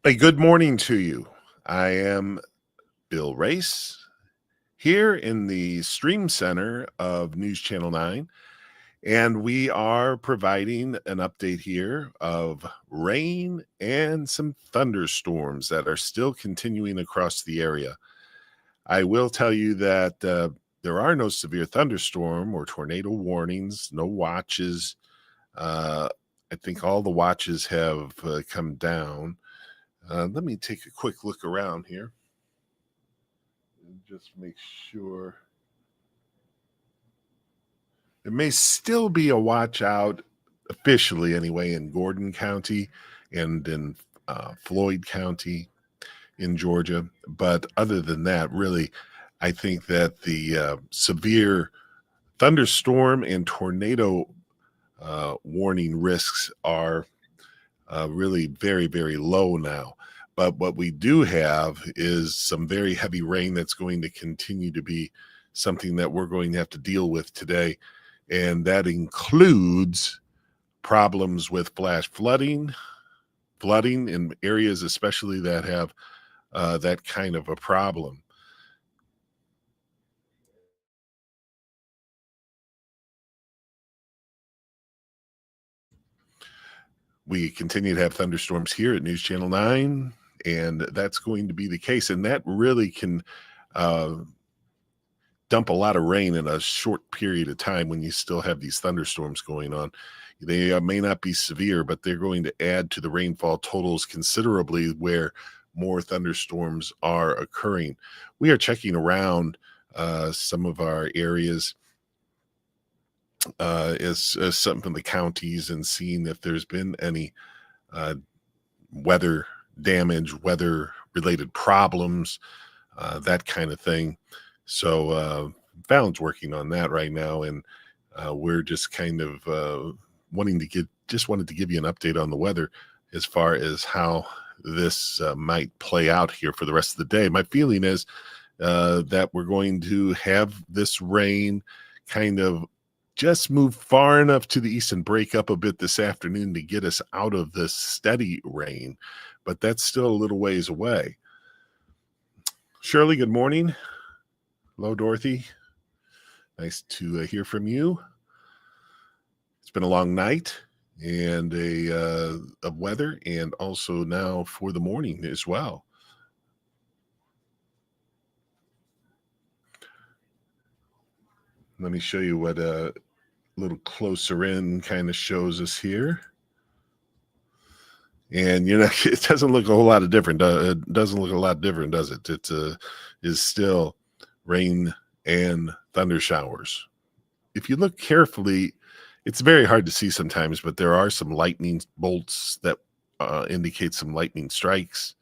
A good morning to you. I am Bill Race here in the Stream Center of News Channel 9, and we are providing an update here of rain and some thunderstorms that are still continuing across the area. I will tell you that there are no severe thunderstorm or tornado warnings, no watches. Uh, I think all the watches have come down. Let me take a quick look around here and just make sure. There may still be a watch out, officially anyway, in Gordon County and in Floyd County in Georgia. But other than that, really, I think that the severe thunderstorm and tornado warning risks are really very, very low now. But what we do have is some very heavy rain that's going to continue to be something that we're going to have to deal with today. And that includes problems with flash flooding in areas especially that have that kind of a problem. We continue to have thunderstorms here at News Channel 9, and that's going to be the case. And that really can dump a lot of rain in a short period of time when you still have these thunderstorms going on. They may not be severe, but they're going to add to the rainfall totals considerably where more thunderstorms are occurring. We are checking around some of our areas as some of the counties and seeing if there's been any weather damage, weather related problems, that kind of thing. So Fallon's working on that right now, and we're just kind of wanted to give you an update on the weather as far as how this might play out here for the rest of the day. My feeling is that we're going to have this rain kind of just move far enough to the east and break up a bit this afternoon to get us out of this steady rain, but that's still a little ways away. Shirley, good morning. Hello, Dorothy. Nice to hear from you. It's been a long night and of weather, and also now for the morning as well. Let me show you what a little closer in kind of shows us here. And it doesn't look a whole lot of different. It doesn't look a lot different, does it? It is still rain and thunder showers. If you look carefully, it's very hard to see sometimes, but there are some lightning bolts that indicate some lightning strikes.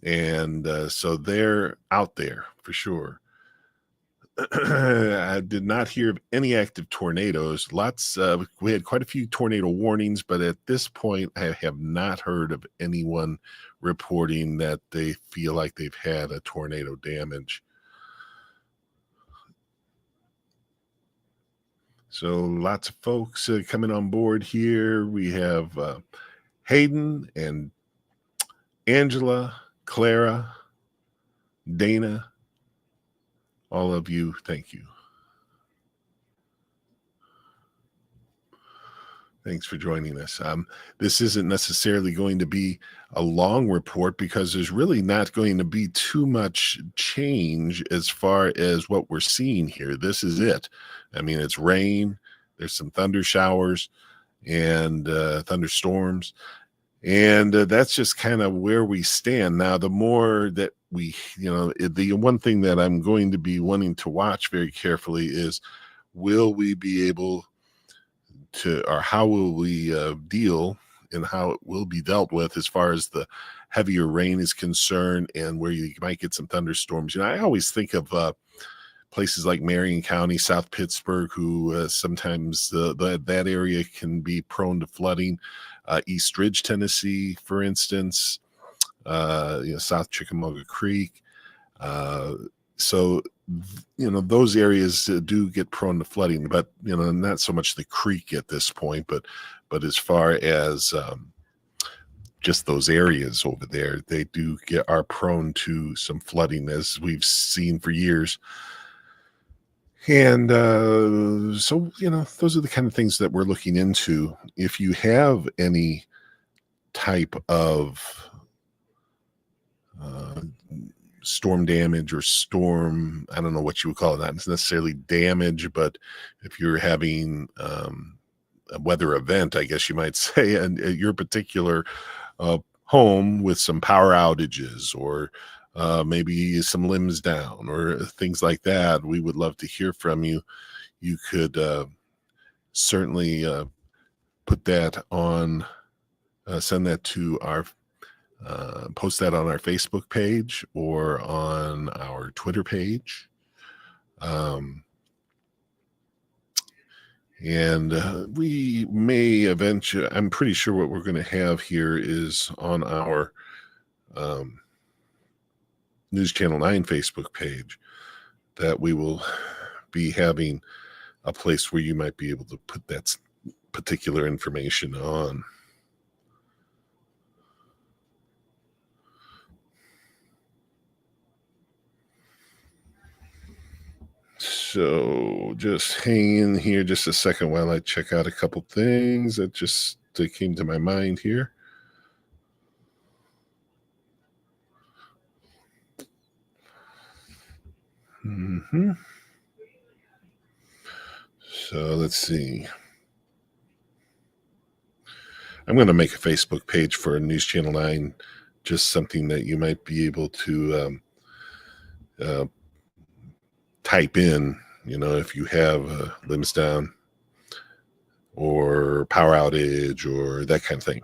And so they're out there for sure. I did not hear of any active tornadoes. We had quite a few tornado warnings, but at this point, I have not heard of anyone reporting that they feel like they've had a tornado damage. So lots of folks coming on board here. We have Hayden and Angela, Clara, Dana. All of you, thank you. Thanks for joining us. This isn't necessarily going to be a long report because there's really not going to be too much change as far as what we're seeing here. This is it. I mean, it's rain, there's some thunder showers and thunderstorms. And that's just kind of where we stand now. The more that the one thing that I'm going to be wanting to watch very carefully is, will we be able to, or how will we deal and how it will be dealt with as far as the heavier rain is concerned and where you might get some thunderstorms. I always think of places like Marion County, South Pittsburgh, who sometimes that area can be prone to flooding. East Ridge, Tennessee, for instance, South Chickamauga Creek. So those areas do get prone to flooding, but not so much the creek at this point, but as far as just those areas over there. They are prone to some flooding, as we've seen for years. And so, those are the kind of things that we're looking into. If you have any type of storm damage or storm, I don't know what you would call it, not necessarily damage, but if you're having a weather event, I guess you might say, and at your particular home with some power outages or maybe some limbs down or things like that, we would love to hear from you. You could certainly put that on, send that to our, post that on our Facebook page or on our Twitter page. And we may eventually, I'm pretty sure what we're going to have here is on our News Channel 9 Facebook page, that we will be having a place where you might be able to put that particular information on. So just hang in here just a second while I check out a couple things that came to my mind here. So let's see. I'm going to make a Facebook page for News Channel 9, just something that you might be able to type in, if you have limbs down or power outage or that kind of thing.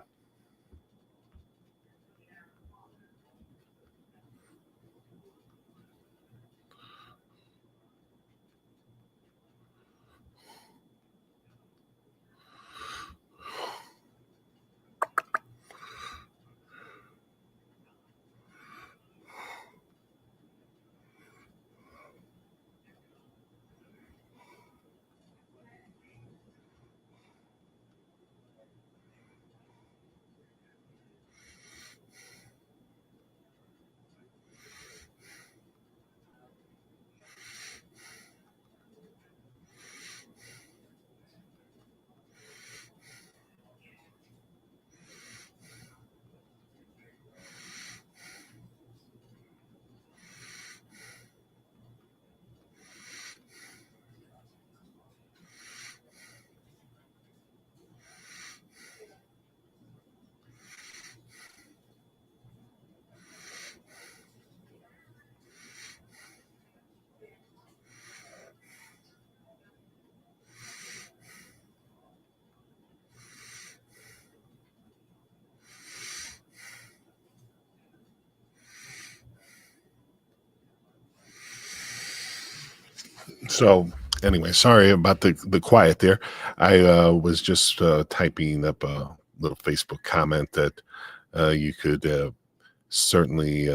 So anyway, sorry about the quiet there. I was just typing up a little Facebook comment that you could certainly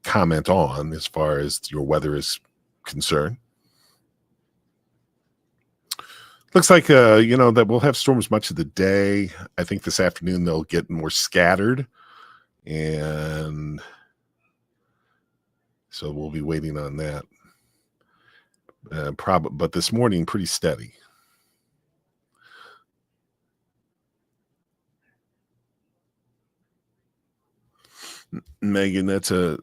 comment on as far as your weather is concerned. Looks like that we'll have storms much of the day. I think this afternoon they'll get more scattered, and so we'll be waiting on that. But this morning pretty steady. Megan, that's a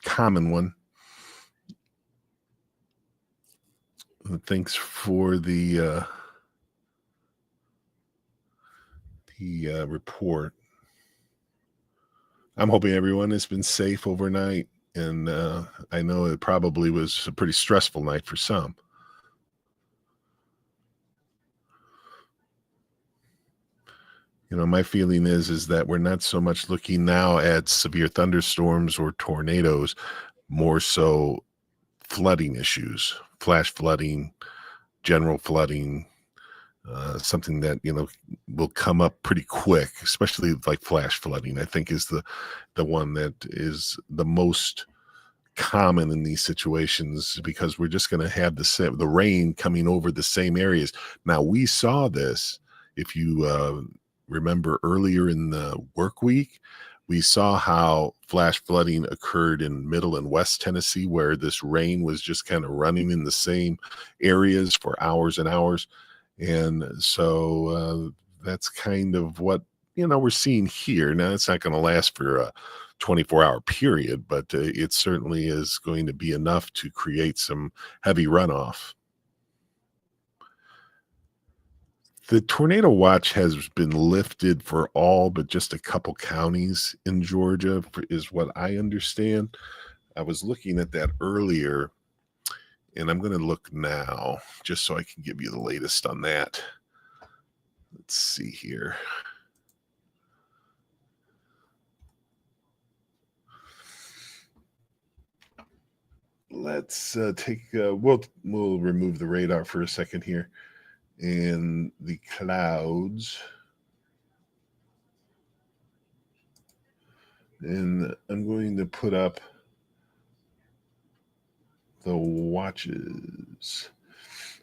common one. Thanks for the report. I'm hoping everyone has been safe overnight, and I know it probably was a pretty stressful night for some. My feeling is that we're not so much looking now at severe thunderstorms or tornadoes, more so flooding issues, flash flooding, general flooding, something that will come up pretty quick, especially like flash flooding. I think is the one that is the most common in these situations, because we're just going to have the rain coming over the same areas. Now, we saw this, if you remember earlier in the work week, we saw how flash flooding occurred in middle and west Tennessee, where this rain was just kind of running in the same areas for hours and hours. And so that's kind of what we're seeing here. Now it's not going to last for a 24-hour period, but it certainly is going to be enough to create some heavy runoff. The tornado watch has been lifted for all but just a couple counties in Georgia, is what I understand. I was looking at that earlier, and I'm going to look now just so I can give you the latest on that. Let's see here. Let's we'll remove the radar for a second here, and the clouds. And I'm going to put up the watches.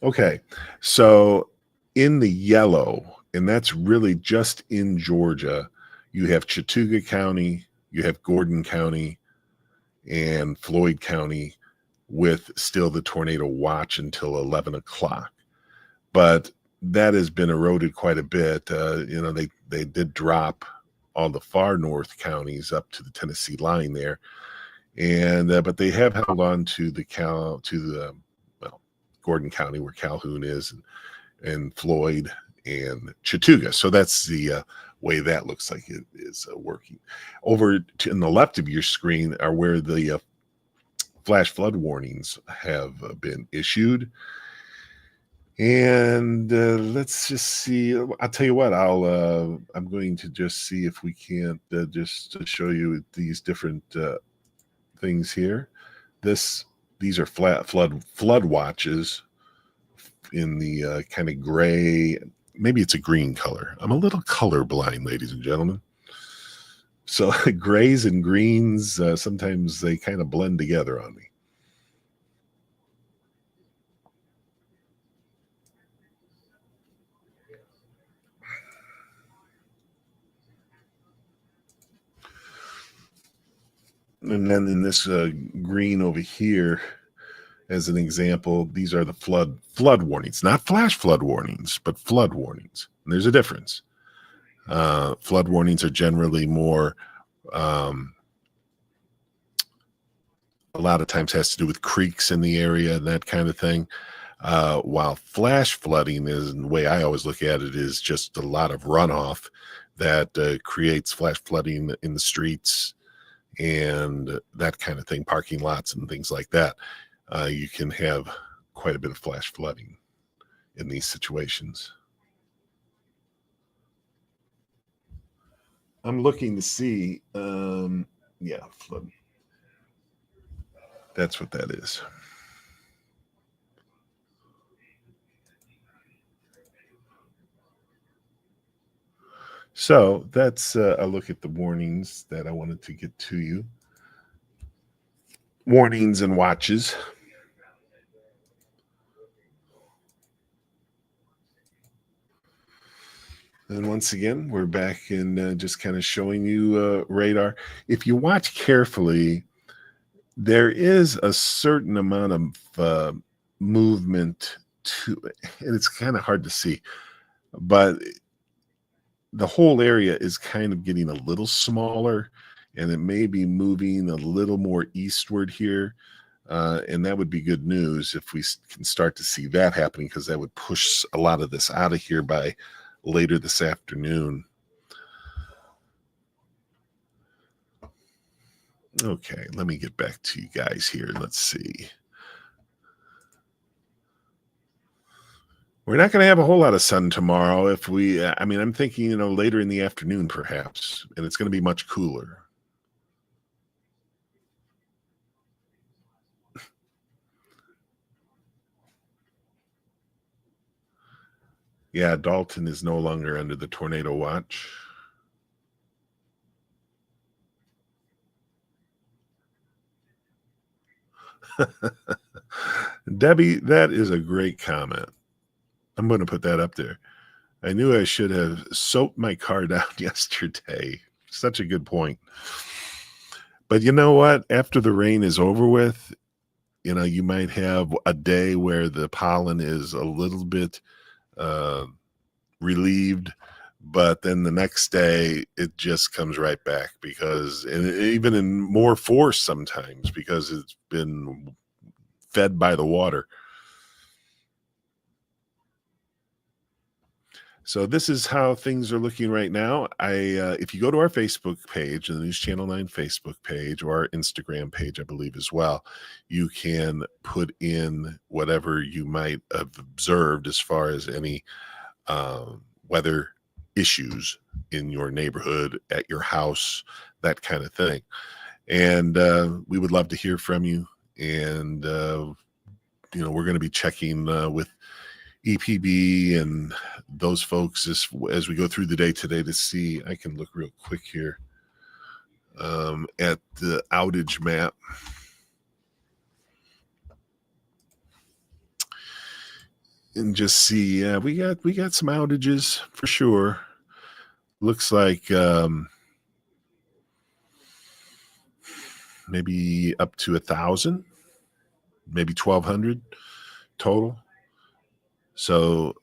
Okay, so in the yellow, and that's really just in Georgia, you have Chattooga County, you have Gordon County, and Floyd County with still the tornado watch until 11 o'clock. But that has been eroded quite a bit. They did drop all the far north counties up to the Tennessee line there, and but they have held on to the Gordon County where Calhoun is, and Floyd and Chattooga. So that's the way that looks like it is working. Over in the left of your screen are where the flash flood warnings have been issued. And let's just see. I'll tell you what. I'm going to just see if we can't just to show you these different things here. These are flood watches in the kind of gray. Maybe it's a green color. I'm a little colorblind, ladies and gentlemen. So grays and greens, sometimes they kind of blend together on me. And then in this green over here, as an example, these are the flood warnings, not flash flood warnings, but flood warnings. And there's a difference. Flood warnings are generally more, a lot of times has to do with creeks in the area and that kind of thing. While flash flooding is, the way I always look at it, is just a lot of runoff that creates flash flooding in the streets and that kind of thing, parking lots and things like that. You can have quite a bit of flash flooding in these situations. I'm looking to see, yeah, flood. That's what that is. So that's a look at the warnings that I wanted to get to you. Warnings and watches. And once again, we're back and just kind of showing you radar. If you watch carefully, there is a certain amount of movement to it, and it's kind of hard to see, but the whole area is kind of getting a little smaller, and it may be moving a little more eastward here. And that would be good news if we can start to see that happening, because that would push a lot of this out of here by later this afternoon. Okay, let me get back to you guys here. Let's see. We're not going to have a whole lot of sun tomorrow. I'm thinking, later in the afternoon, perhaps, and it's going to be much cooler. Yeah, Dalton is no longer under the tornado watch. Debbie, that is a great comment. I'm going to put that up there. I knew I should have soaped my car down yesterday. Such a good point. But you know what? After the rain is over with, you might have a day where the pollen is a little bit uh, relieved, but then the next day it just comes right back because, and even in more force sometimes because it's been fed by the water. So this is how things are looking right now. If you go to our Facebook page, the News Channel 9 Facebook page, or our Instagram page, I believe as well, you can put in whatever you might have observed as far as any weather issues in your neighborhood, at your house, that kind of thing. And we would love to hear from you. And we're going to be checking with EPB and those folks as we go through the day today to see. I can look real quick here at the outage map. And just see, yeah, we got some outages for sure. Looks like maybe up to 1,000, maybe 1,200 total. So,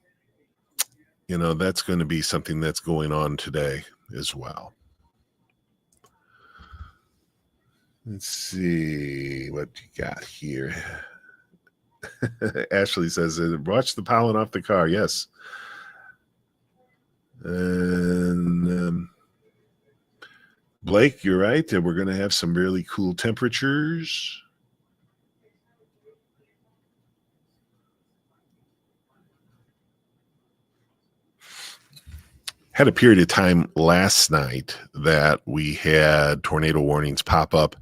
that's going to be something that's going on today as well. Let's see what you got here. Ashley says, watch the pollen off the car. Yes. And Blake, you're right. We're going to have some really cool temperatures. Had a period of time last night that we had tornado warnings pop up,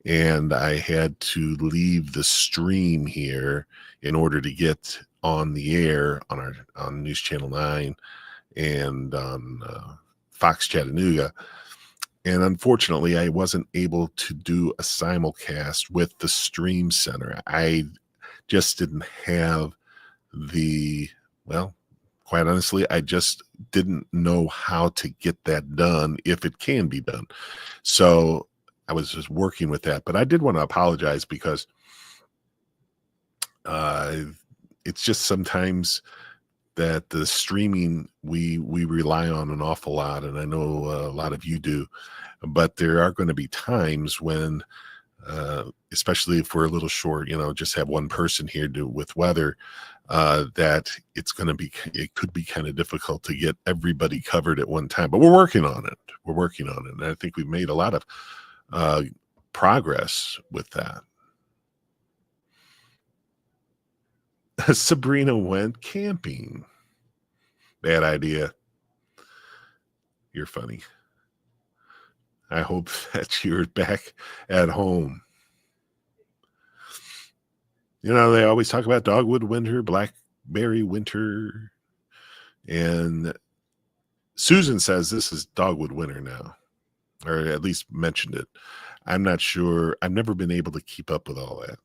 and I had to leave the stream here in order to get on the air on News Channel 9 and on Fox Chattanooga. And unfortunately, I wasn't able to do a simulcast with the stream center. I just didn't have quite honestly, I just didn't know how to get that done, if it can be done. So I was just working with that. But I did want to apologize because it's just sometimes that the streaming we rely on an awful lot, and I know a lot of you do, but there are going to be times when especially if we're a little short, just have one person here with weather, that it could be kind of difficult to get everybody covered at one time, but we're working on it. And I think we've made a lot of progress with that. Sabrina went camping. Bad idea. You're funny. I hope that you're back at home. They always talk about dogwood winter, blackberry winter, and Susan says this is dogwood winter now, or at least mentioned it. I'm not sure. I've never been able to keep up with all that.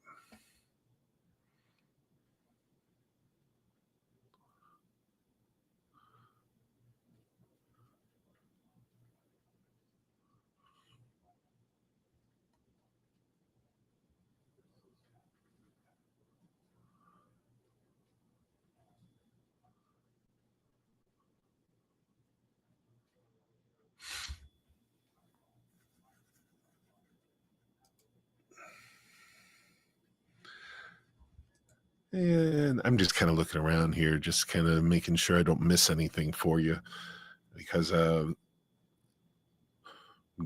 And I'm just kind of looking around here, just kind of making sure I don't miss anything for you, because I'm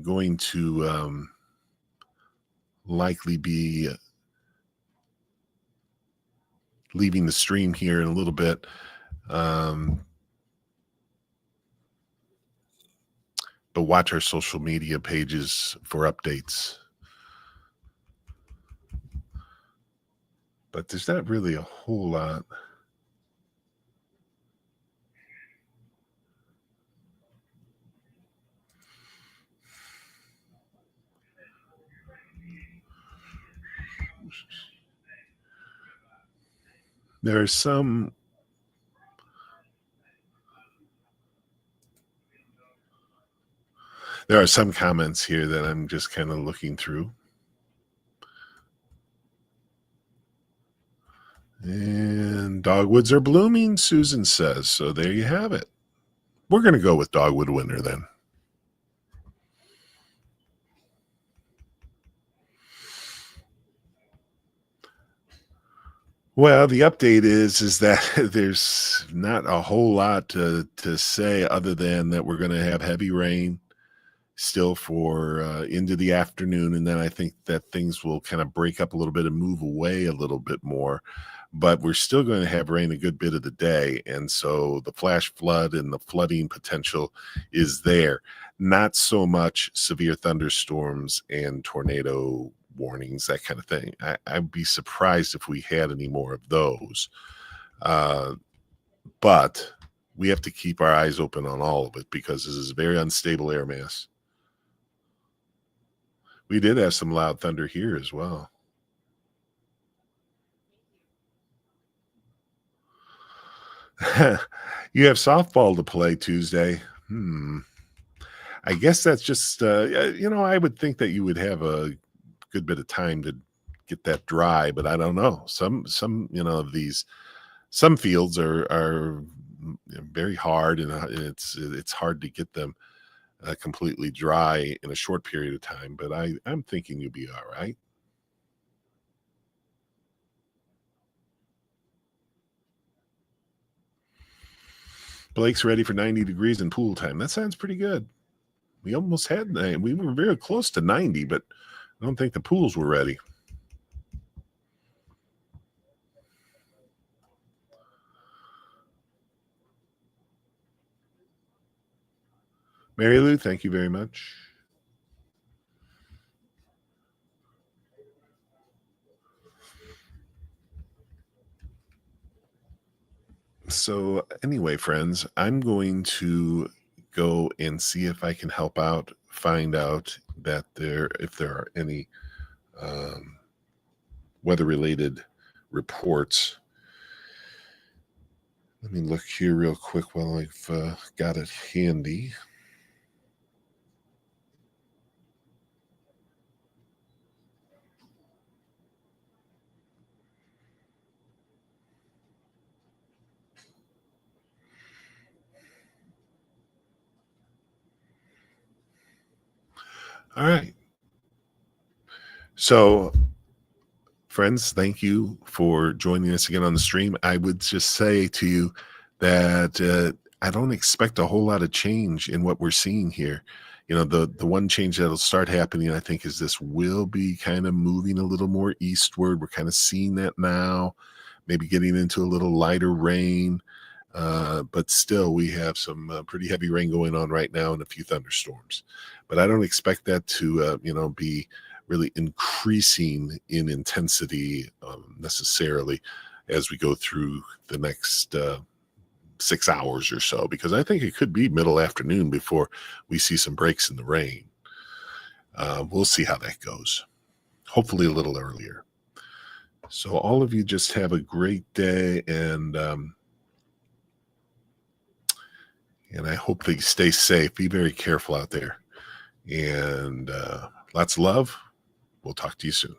going to likely be leaving the stream here in a little bit. But watch our social media pages for updates. But there's not really a whole lot. There are some There are some comments here that I'm just kind of looking through. And dogwoods are blooming, Susan says. So there you have it. We're going to go with dogwood winter then. Well, the update is that there's not a whole lot to say other than that we're going to have heavy rain still for into the afternoon, and then I think that things will kind of break up a little bit and move away a little bit more. But we're still going to have rain a good bit of the day, and so the flash flood and the flooding potential is there. Not so much severe thunderstorms and tornado warnings, that kind of thing. I'd be surprised if we had any more of those. Uh, but we have to keep our eyes open on all of it because this is a very unstable air mass. We did have some loud thunder here as well. You have softball to play Tuesday. I guess that's just, I would think that you would have a good bit of time to get that dry, but I don't know. Some, of these, some fields are very hard, and it's hard to get them completely dry in a short period of time. But I'm thinking you'll be all right. Blake's ready for 90 degrees in pool time. That sounds pretty good. We almost had that. We were very close to 90, but I don't think the pools were ready. Mary Lou, thank you very much. So anyway, friends, I'm going to go and see if I can help out, find out that if there are any weather-related reports. Let me look here real quick while I've got it handy. All right. So, friends, thank you for joining us again on the stream. I would just say to you that I don't expect a whole lot of change in what we're seeing here. The one change that'll start happening, I think, is this will be kind of moving a little more eastward. We're kind of seeing that now, maybe getting into a little lighter rain. But still, we have some pretty heavy rain going on right now and a few thunderstorms. But I don't expect that to, be really increasing in intensity necessarily as we go through the next 6 hours or so, because I think it could be middle afternoon before we see some breaks in the rain. We'll see how that goes. Hopefully a little earlier. So all of you just have a great day, and I hope that you stay safe. Be very careful out there. And lots of love. We'll talk to you soon.